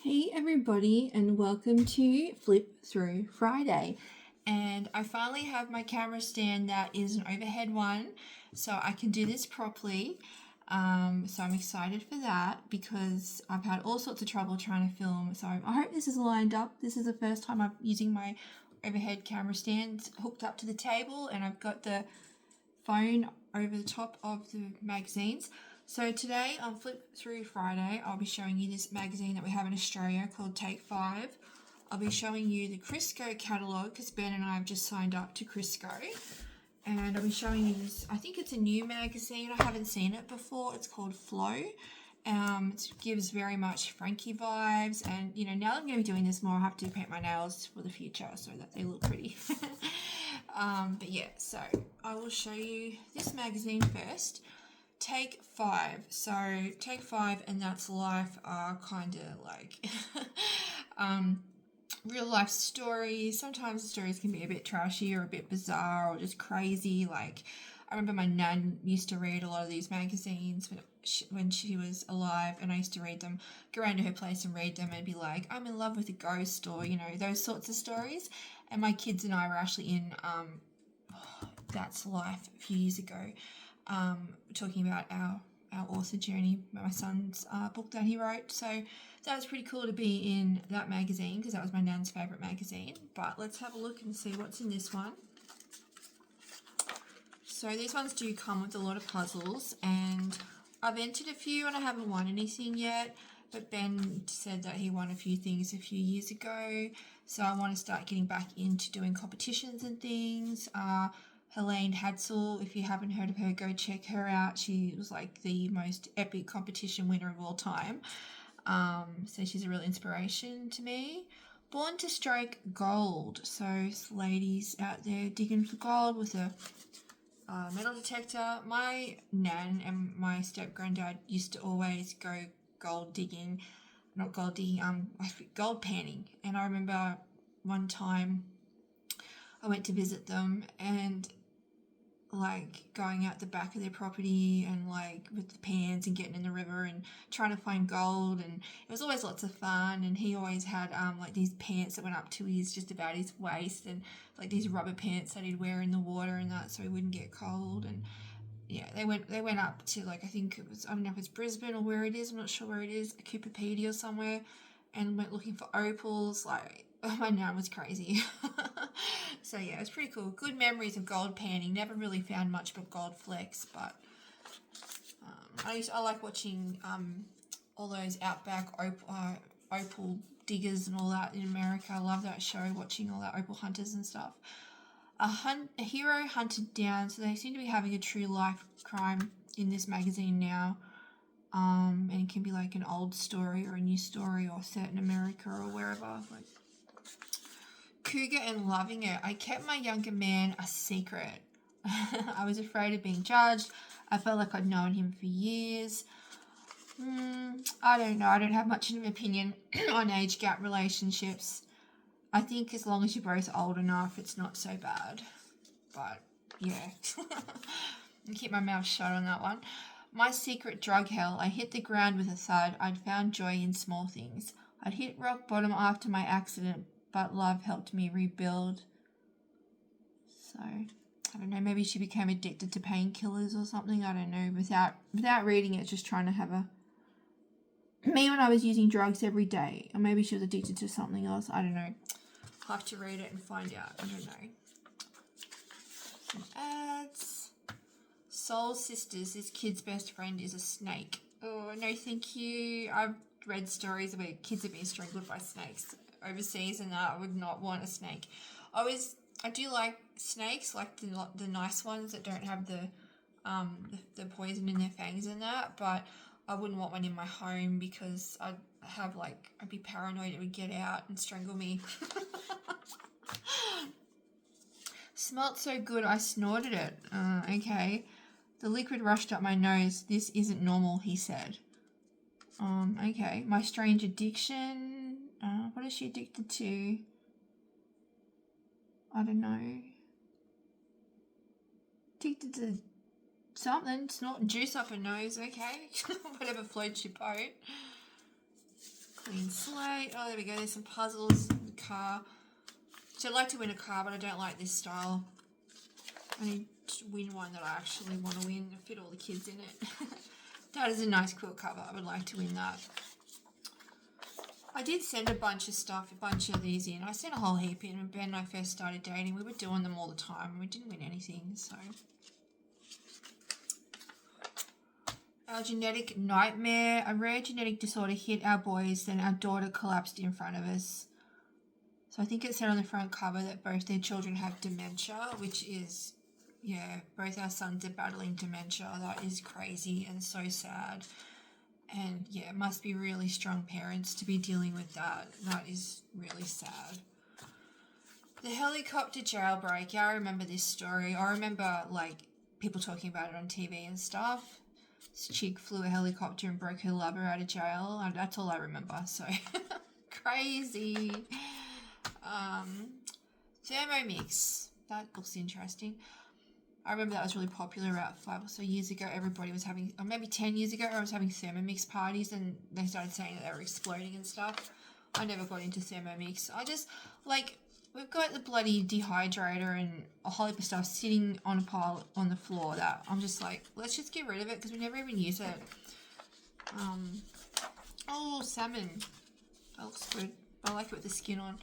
Hey everybody, and welcome to Flip Through Friday. And I finally have my camera stand that is an overhead one, so I can do this properly. So I'm excited for that because I've had all sorts of trouble trying to film. So I hope this is lined up. This is the first time I'm using my overhead camera stand hooked up to the table, and I've got the phone over the top of the magazines. So today on Flip Through Friday, I'll be showing you this magazine that we have in Australia called Take 5. I'll be showing you the Crisco catalogue because Ben and I have just signed up to Crisco. And I'll be showing you this, I think it's a new magazine, I haven't seen it before. It's called Flow. It gives very much Frankie vibes, and now that I'm going to be doing this more, I have to paint my nails for the future so that they look pretty. But yeah, so I will show you this magazine first. Take 5. So Take 5 and That's Life are kind of like real life stories. Sometimes the stories can be a bit trashy or a bit bizarre or just crazy. Like, I remember my nan used to read a lot of these magazines when she was alive, and I used to read them, go around to her place and read them and be like, I'm in love with a ghost, or those sorts of stories. And my kids and I were actually in That's Life a few years ago, talking about our author journey, my son's book that he wrote. So that was pretty cool to be in that magazine because that was my nan's favourite magazine. But let's have a look and see what's in this one. So these ones do come with a lot of puzzles, and I've entered a few and I haven't won anything yet, but Ben said that he won a few things a few years ago, so I want to start getting back into doing competitions and things. Helene Hadsel, if you haven't heard of her, go check her out. She was like the most epic competition winner of all time. So she's a real inspiration to me. Born to Strike Gold. So ladies out there digging for gold with a metal detector. My nan and my step granddad used to always go gold digging, gold panning. And I remember one time I went to visit them, and like going out the back of their property and like with the pans and getting in the river and trying to find gold, and it was always lots of fun. And he always had like these pants that went up to just about his waist, and like these rubber pants that he'd wear in the water and that, so he wouldn't get cold. And yeah, they went up to, like, I think it was, I don't know if it's Brisbane or where it is, I'm not sure where it is, Cooper Pedy or somewhere, and went looking for opals. Like, my nan was crazy. So yeah, it was pretty cool. Good memories of gold panning. Never really found much but gold flecks, but I like watching all those outback opal diggers and all that in America. I love that show, watching all that opal hunters and stuff. A hero hunted down. So they seem to be having a true life crime in this magazine now. And it can be like an old story or a new story or set in America or wherever. Like, Cougar and Loving It. I kept my younger man a secret. I was afraid of being judged. I felt like I'd known him for years. I don't know. I don't have much of an opinion on age gap relationships. I think as long as you're both old enough, it's not so bad. But yeah, I'll keep my mouth shut on that one. My secret drug hell. I hit the ground with a thud. I'd found joy in small things. I'd hit rock bottom after my accident, but love helped me rebuild. So, I don't know, maybe she became addicted to painkillers or something. I don't know. Without reading it, just trying to have me when I was using drugs every day. Or maybe she was addicted to something else. I don't know. I'll have to read it and find out. I don't know. Some ads. Soul Sisters. This kid's best friend is a snake. Oh, no thank you. I've read stories where kids have been strangled by snakes overseas, and I would not want a snake. I do like snakes, like the nice ones that don't have the poison in their fangs and that, but I wouldn't want one in my home because I'd be paranoid it would get out and strangle me. Smelt so good I snorted it. Okay. The liquid rushed up my nose. This isn't normal, he said. Okay. My strange addiction. What is she addicted to? I don't know. Addicted to something. Snorting juice up her nose. Okay. Whatever floats your boat. Clean slate. Oh, there we go. There's some puzzles in the car. So I'd like to win a car, but I don't like this style. I need to win one that I actually want to win and fit all the kids in it. That is a nice quilt cover. I would like to win that. I did send a bunch of stuff, a bunch of these in. I sent a whole heap in when Ben and I first started dating. We were doing them all the time and we didn't win anything, so. Our genetic nightmare. A rare genetic disorder hit our boys, then our daughter collapsed in front of us. So I think it said on the front cover that both their children have dementia, which is, yeah, both our sons are battling dementia. That is crazy and so sad. And yeah, it must be really strong parents to be dealing with that. That is really sad. The helicopter jailbreak. Yeah, I remember this story. I remember like people talking about it on TV and stuff. This chick flew a helicopter and broke her lover out of jail. And that's all I remember. So crazy. Thermomix. That looks interesting. I remember that was really popular about 5 or so years ago. Everybody was having, or maybe 10 years ago, I was having Thermomix parties and they started saying that they were exploding and stuff. I never got into Thermomix. I just, like, we've got the bloody dehydrator and a whole heap of stuff sitting on a pile on the floor that I'm just like, let's just get rid of it because we never even use it. Oh, salmon. That looks good. I like it with the skin on.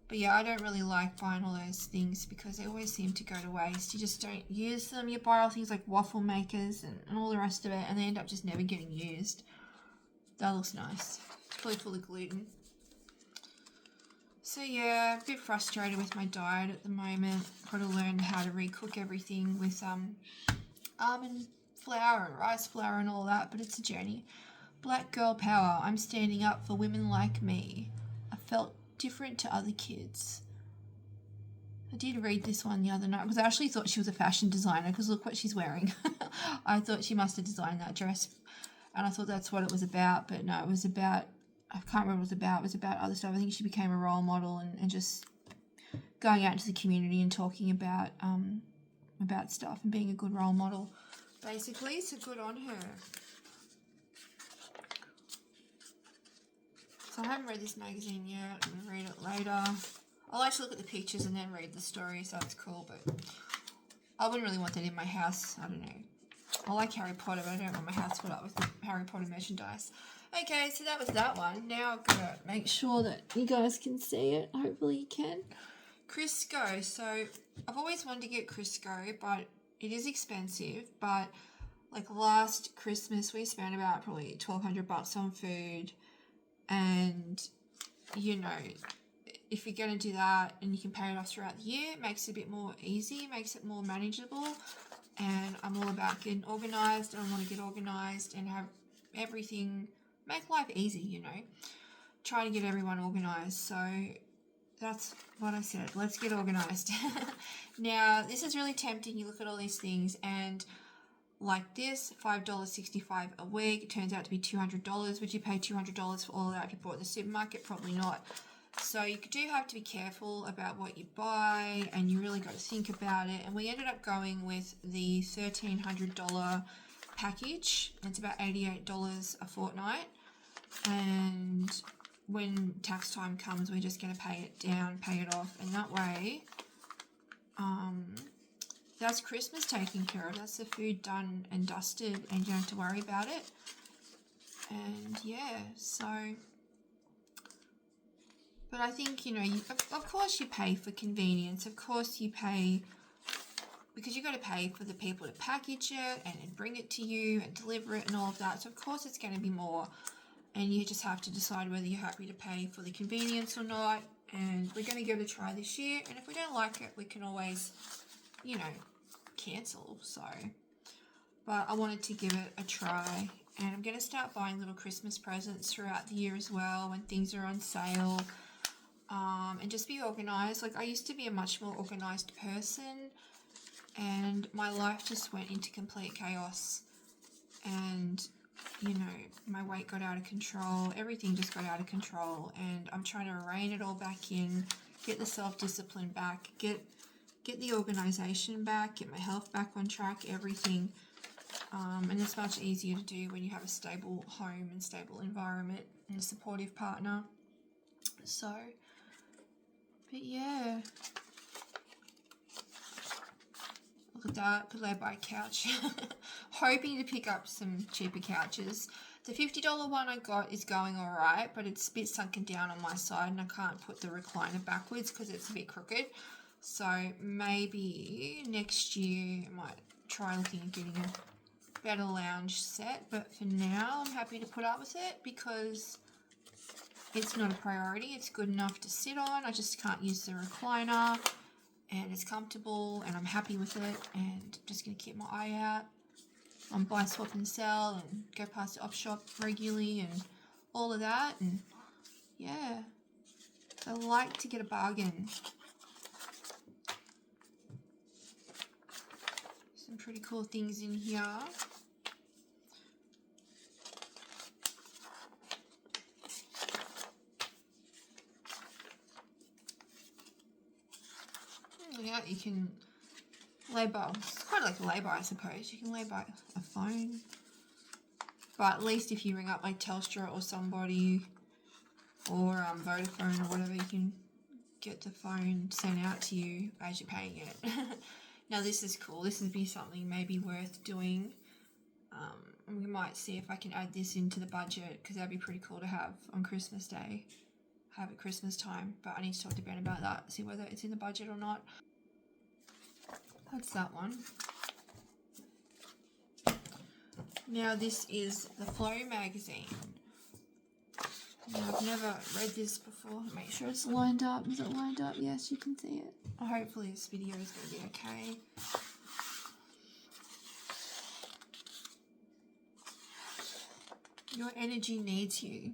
But yeah, I don't really like buying all those things because they always seem to go to waste. You just don't use them. You buy all things like waffle makers and all the rest of it and they end up just never getting used. That looks nice. It's probably full of gluten. So yeah, a bit frustrated with my diet at the moment. Got to learn how to recook everything with almond flour and rice flour and all that, but it's a journey. Black girl power. I'm standing up for women like me. I felt different to other kids. I did read this one the other night because I actually thought she was a fashion designer because look what she's wearing. I thought she must have designed that dress and I thought that's what it was about, but no, it was about, I can't remember what it was about. It was about other stuff. I think she became a role model and just going out into the community and talking about stuff and being a good role model basically, so good on her. So I haven't read this magazine yet. I'm going to read it later. I'll actually look at the pictures and then read the story, so it's cool, but I wouldn't really want that in my house. I don't know. I like Harry Potter, but I don't want my house filled up with Harry Potter merchandise. Okay, so that was that one. Now I've got to make sure that you guys can see it. Hopefully you can. Crisco. So I've always wanted to get Crisco, but it is expensive. But like last Christmas, we spent about probably $1,200 on food. And, you know, if you're going to do that and you can pay it off throughout the year, it makes it a bit more easy, makes it more manageable. And I'm all about getting organised. I want to get organised and have everything, make life easy, you know. Try to get everyone organised. So that's what I said. Let's get organised. Now, this is really tempting. You look at all these things and like this, $5.65 a week. It turns out to be $200. Would you pay $200 for all of that if you bought in the supermarket? Probably not. So you do have to be careful about what you buy and you really got to think about it. And we ended up going with the $1,300 package. It's about $88 a fortnight. And when tax time comes, we're just going to pay it down, pay it off. And that way, that's Christmas taken care of. That's the food done and dusted and you don't have to worry about it. And yeah, so, but I think, you know, of course you pay for convenience. Of course you pay, because you got to pay for the people to package it and then bring it to you and deliver it and all of that. So of course it's going to be more and you just have to decide whether you're happy to pay for the convenience or not. And we're going to give it a try this year. And if we don't like it, we can always, you know, cancel. So, but I wanted to give it a try and I'm going to start buying little Christmas presents throughout the year as well when things are on sale, and just be organized. Like I used to be a much more organized person and my life just went into complete chaos and, you know, my weight got out of control, everything just got out of control and I'm trying to rein it all back in, get the self-discipline back, get the organisation back, get my health back on track, everything. And it's much easier to do when you have a stable home and stable environment and a supportive partner. So, but yeah. Look at that, could I buy a couch? Hoping to pick up some cheaper couches. The $50 one I got is going alright, but it's a bit sunken down on my side and I can't put the recliner backwards because it's a bit crooked. So maybe next year I might try looking at getting a better lounge set, but for now I'm happy to put up with it because it's not a priority. It's good enough to sit on. I just can't use the recliner, and it's comfortable and I'm happy with it, and I'm just going to keep my eye out on buy, swap and sell and go past the op shop regularly and all of that. And yeah, I like to get a bargain. Some pretty cool things in here. Yeah, you can lay by, it's kind of like a lay by, I suppose. You can lay by a phone. But at least if you ring up like Telstra or somebody or Vodafone or whatever, you can get the phone sent out to you as you're paying it. Now this is cool. This would be something maybe worth doing. We might see if I can add this into the budget because that'd be pretty cool to have on Christmas Day. Have at Christmas time. But I need to talk to Ben about that, see whether it's in the budget or not. That's that one. Now this is the Flow magazine. Now, I've never read this before. Make sure it's lined up. Is it lined up? Yes, you can see it. Hopefully this video is going to be okay. Your energy needs you.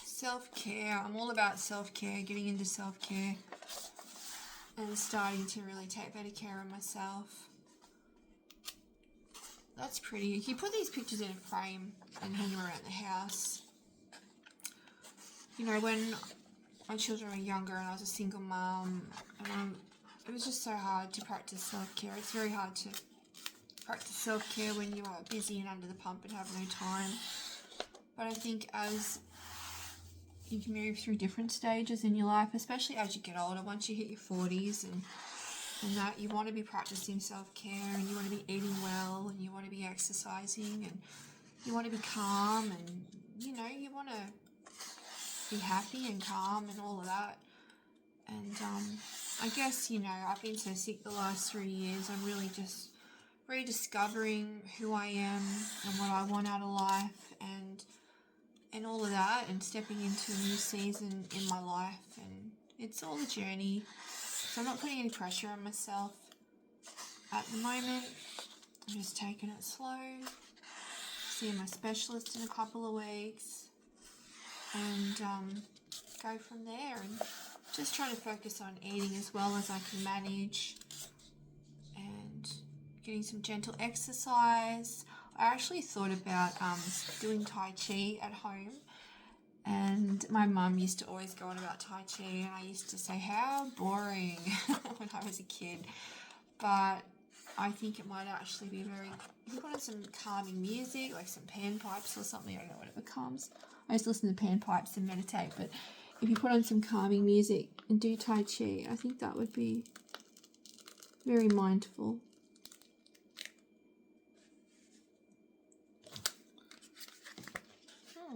Self-care. I'm all about self-care, getting into self-care and starting to really take better care of myself. That's pretty. You put these pictures in a frame and hang them around the house. You know, when my children were younger and I was a single mum, and it was just so hard to practice self-care. It's very hard to practice self-care when you are busy and under the pump and have no time. But I think as you can move through different stages in your life, especially as you get older, once you hit your 40s and that you want to be practicing self-care and you want to be eating well and you want to be exercising and you want to be calm and, you know, you want to be happy and calm and all of that. And I guess, you know, I've been so sick the last 3 years. I'm really just rediscovering who I am and what I want out of life and all of that, and stepping into a new season in my life. And it's all a journey. So I'm not putting any pressure on myself at the moment. I'm just taking it slow, seeing my specialist in a couple of weeks, and go from there. And just trying to focus on eating as well as I can manage and getting some gentle exercise. I actually thought about doing Tai Chi at home. And my mum used to always go on about Tai Chi, and I used to say how boring when I was a kid. But I think it might actually be very... If you put on some calming music, like some panpipes or something, I don't know what it becomes. I used to listen to panpipes and meditate, but if you put on some calming music and do Tai Chi, I think that would be very mindful.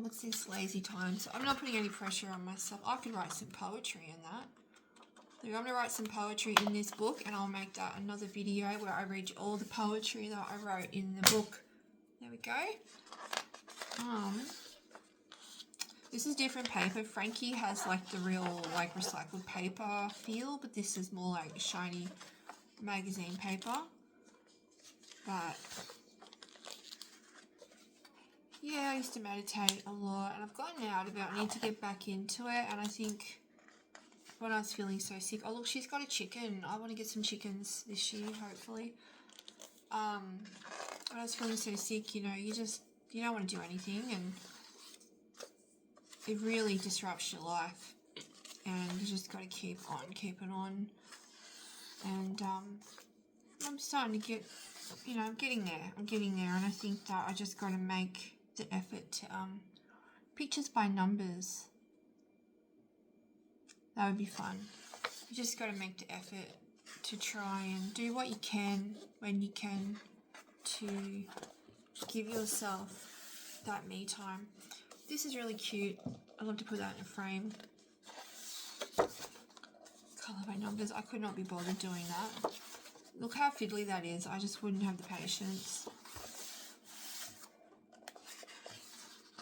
What's this lazy time? So I'm not putting any pressure on myself. I could write some poetry in that. I'm going to write some poetry in this book, and I'll make that another video where I read you all the poetry that I wrote in the book. There we go. This is different paper. Frankie has like the real like recycled paper feel, but this is more like shiny magazine paper. But yeah, I used to meditate a lot, and I've gotten out of it. I need to get back into it, and I think when I was feeling so sick... Oh, look, she's got a chicken. I want to get some chickens this year, hopefully. When I was feeling so sick, you know, you don't want to do anything, and it really disrupts your life, and you just got to keep on keeping on. And I'm starting to get, I'm getting there. And I think that I just got to make the effort to, pictures by numbers. That would be fun. You just got to make the effort to try and do what you can when you can to give yourself that me time. This is really cute. I'd love to put that in a frame. Colour by numbers. I could not be bothered doing that. Look how fiddly that is. I just wouldn't have the patience.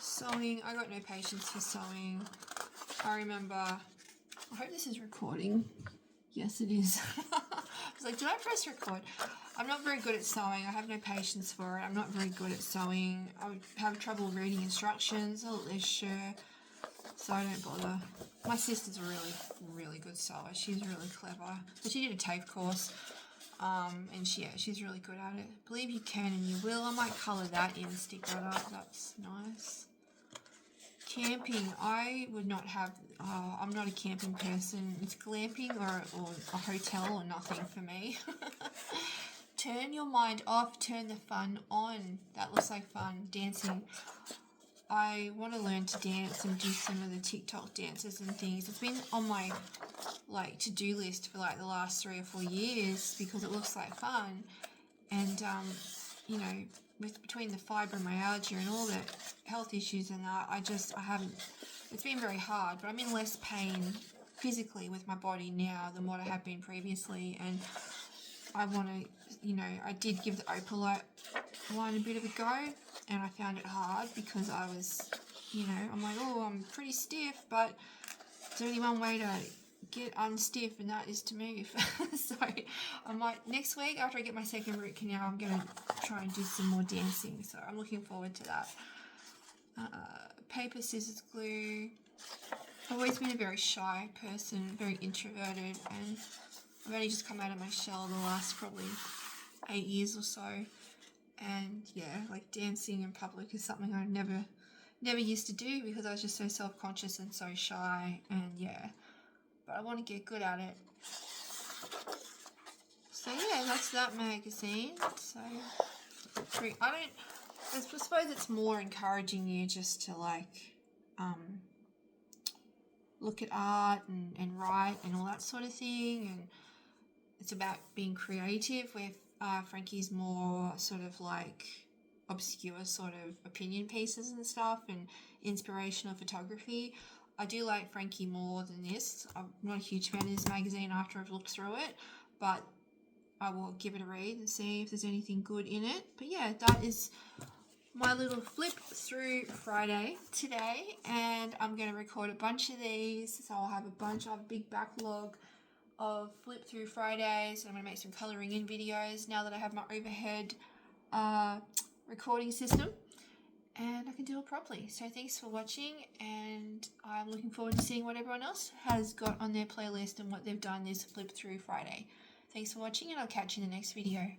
Sewing. I got no patience for sewing. I remember... I hope this is recording. Yes, it is. I was like, did I press record? I'm not very good at sewing. I have no patience for it. I'm not very good at sewing. I would have trouble reading instructions. Oh, there's sure. So I don't bother. My sister's a really, really good sewer. She's really clever. But she did a TAFE course. And she's really good at it. Believe you can and you will. I might colour that in, stick that up. That's nice. Camping. I would not have... I'm not a camping person. It's glamping or a hotel or nothing for me. Turn your mind off. Turn the fun on. That looks like fun. Dancing. I want to learn to dance and do some of the TikTok dances and things. It's been on my to-do list for the last 3 or 4 years because it looks like fun. And between the fibromyalgia and all the health issues and that, I haven't. It's been very hard, but I'm in less pain physically with my body now than what I have been previously. And I want to, I did give the Opalite line a bit of a go, and I found it hard because I was, I'm like, oh, I'm pretty stiff, but there's only one way to get unstiff, and that is to move. So I might, next week after I get my second root canal, I'm going to try and do some more dancing. So I'm looking forward to that. Paper, scissors, glue. I've always been a very shy person, very introverted, and I've only just come out of my shell the last probably 8 years or so. And yeah, dancing in public is something I never used to do because I was just so self-conscious and so shy, and yeah, but I want to get good at it. So yeah, that's that magazine. So I suppose it's more encouraging you just to look at art and write and all that sort of thing, and it's about being creative, where Frankie's more sort of obscure sort of opinion pieces and stuff and inspirational photography. I do like Frankie more than this. I'm not a huge fan of this magazine after I've looked through it, but I will give it a read and see if there's anything good in it. But yeah, that is my little flip through Friday today, and I'm going to record a bunch of these, so I'll have a big backlog of flip through Fridays, and I'm going to make some colouring in videos now that I have my overhead recording system and I can do it properly. So thanks for watching, and I'm looking forward to seeing what everyone else has got on their playlist and what they've done this flip through Friday. Thanks for watching, and I'll catch you in the next video.